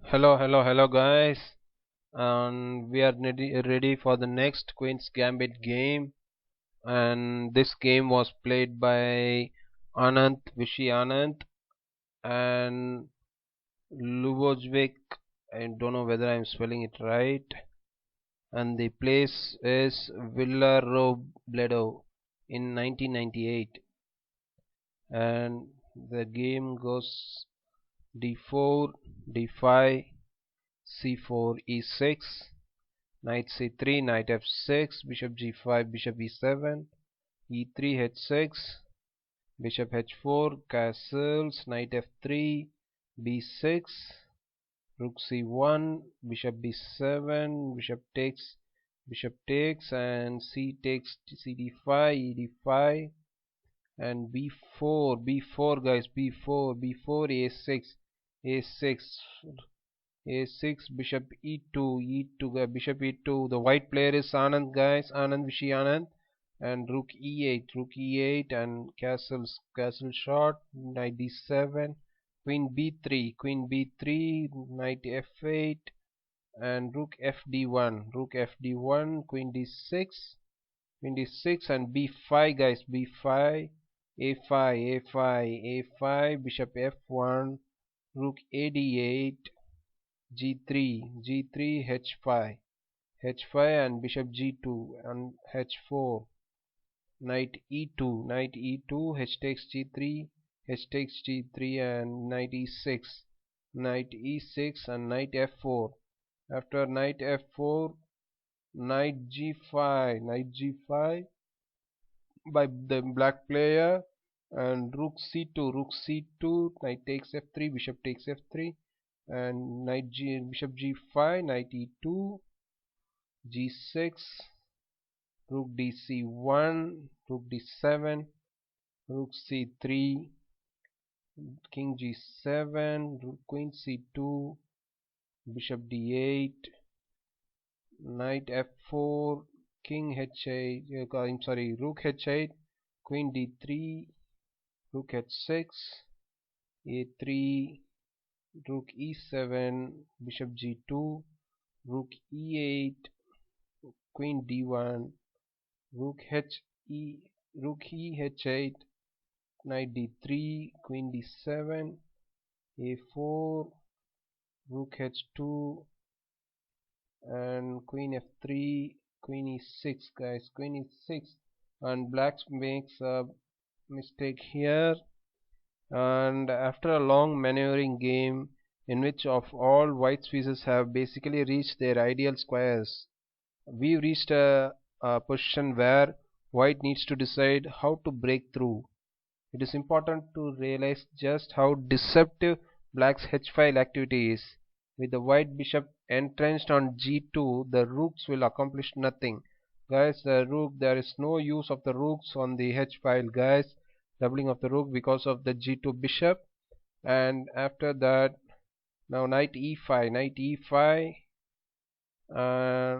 Hello, guys, and we are ready for the next Queen's Gambit game. And this game was played by Anand, Vishy Anand, and Lubojvik. I don't know whether I'm spelling it right. And the place is Villarobledo in 1998. And the game goes d4, d5, c4, e6. Knight c3, knight f6, bishop g5, bishop e7, e3 h6, bishop h4, castles, knight f3, b6, rook c1, bishop b7, bishop takes, and c takes cd5, ed5, and b4 guys, b4 a6 a6, bishop e2 bishop e2. The white player is Anand, guys, Anand, Vishy Anand. And rook e8 and castle shot, knight d7, queen b3, knight f8, and rook fd1, queen d6, and b5, guys, b5, a5, bishop f1, rook ad8, g3, h5, and bishop g2 and h4, knight e2, h takes g3, and knight e6, and knight f4. After knight f4, knight g5 by the black player, and rook c2, knight takes f3, bishop takes f3, and bishop g5, knight e2, g6, rook dc1, rook d7, rook c3, king g7, queen c2, bishop d8, knight f4, king h8, I'm sorry, rook h8, queen d3, rook h6, a3, rook e7, bishop g2, rook e8, queen d1, rook e h8, knight d3, queen d7, a4, rook h2, and queen f3, queen e6, guys, queen e6. And black makes a mistake here. And after a long maneuvering game in which of all white's pieces have basically reached their ideal squares, we reached a position where white needs to decide how to break through. It is important to realize just how deceptive black's h-file activity is. With the white bishop entrenched on g2, the rooks will accomplish nothing. Guys, there is no use of the rooks on the h-file, guys. Doubling of the rook because of the g2 bishop. And after that, now knight e5, uh,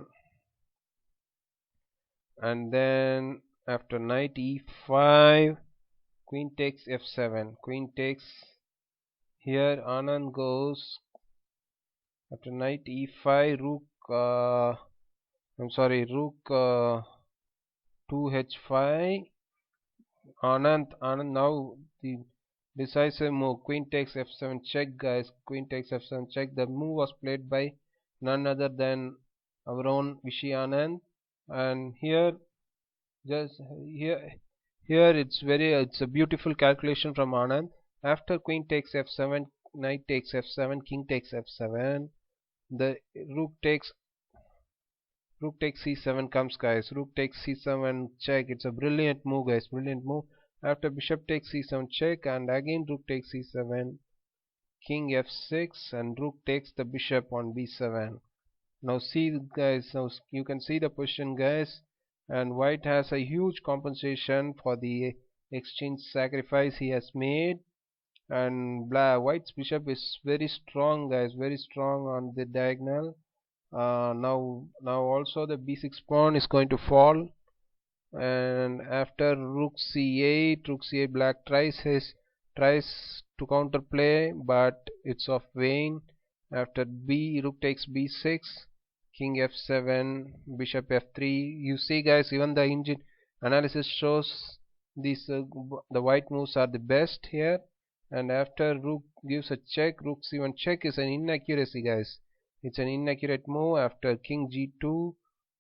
and then after knight e5, queen takes f7, queen takes. Here Anand goes after knight e5, rook 2h5. Anand now the decisive move. Queen takes f7 check, guys. Queen takes f7 check. The move was played by none other than our own Vishy Anand. And just here, it's a beautiful calculation from Anand. After queen takes f7, knight takes f7, king takes f7. The rook takes c7 comes, guys. Rook takes c7 check. It's a brilliant move, guys. Brilliant move. After bishop takes c7 check, and again rook takes c7, king f6, and rook takes the bishop on b7. Now see, guys, now you can see the position, guys, and white has a huge compensation for the exchange sacrifice he has made. And white's bishop is very strong, guys, very strong on the diagonal. Now also the b6 pawn is going to fall. And after rook c8, black tries to counterplay, but it's of vain. After b, rook takes b6, king f7, bishop f3. You see guys, even the engine analysis shows these the white moves are the best here. And after rook gives a check, rook c1 check is an inaccuracy guys. It's an inaccurate move. After king g2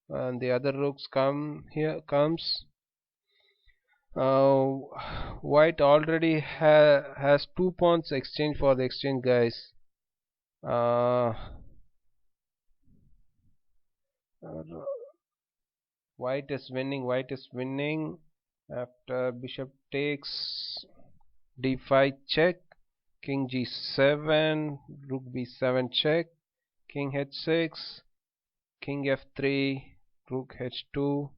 and the other rooks comes. uh, White already has 2 pawns exchange for the exchange guys. uh, White is winning. After bishop takes d5 check, king g7, rook b7 check, king h6, king f3, rook h2,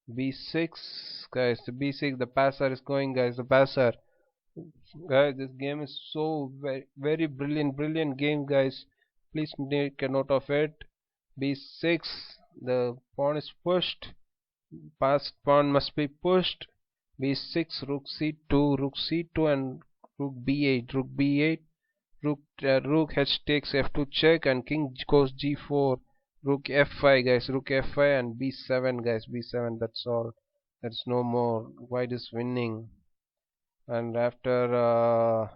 b6 guys. The b6, the passer is going guys, the passer. Guys, this game is so very brilliant game guys. Please make a note of it. b6, the pawn is pushed. Passed pawn must be pushed. b6, rook c2, rook c2, and rook b8, rook b8, rook h takes f2 check, and king goes g4, rook f5 guys, rook f5 and b7 guys, b7. That's all. That's no more. White is winning. And after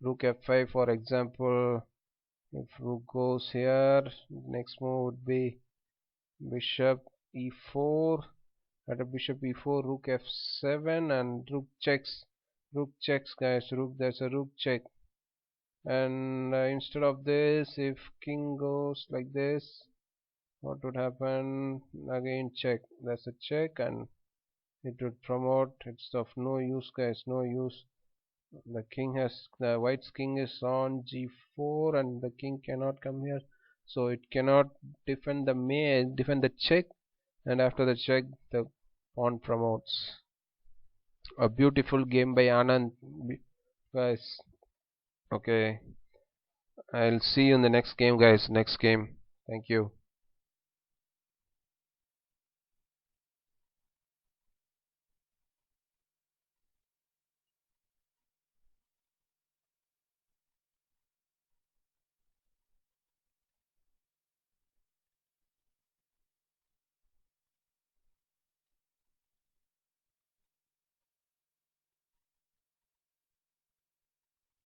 rook f5, for example, if rook goes here, next move would be bishop e4. After bishop e4, rook f7 and rook checks guys, rook, there's a rook check. And instead of this, if king goes like this, what would happen? Again check, that's a check, and it would promote. It's of no use guys, no use. The white's king is on g4 and the king cannot come here, so it cannot defend the check. And after the check, the pawn promotes. A beautiful game by Anand guys. Okay, I'll see you in the next game guys. Next game. Thank you.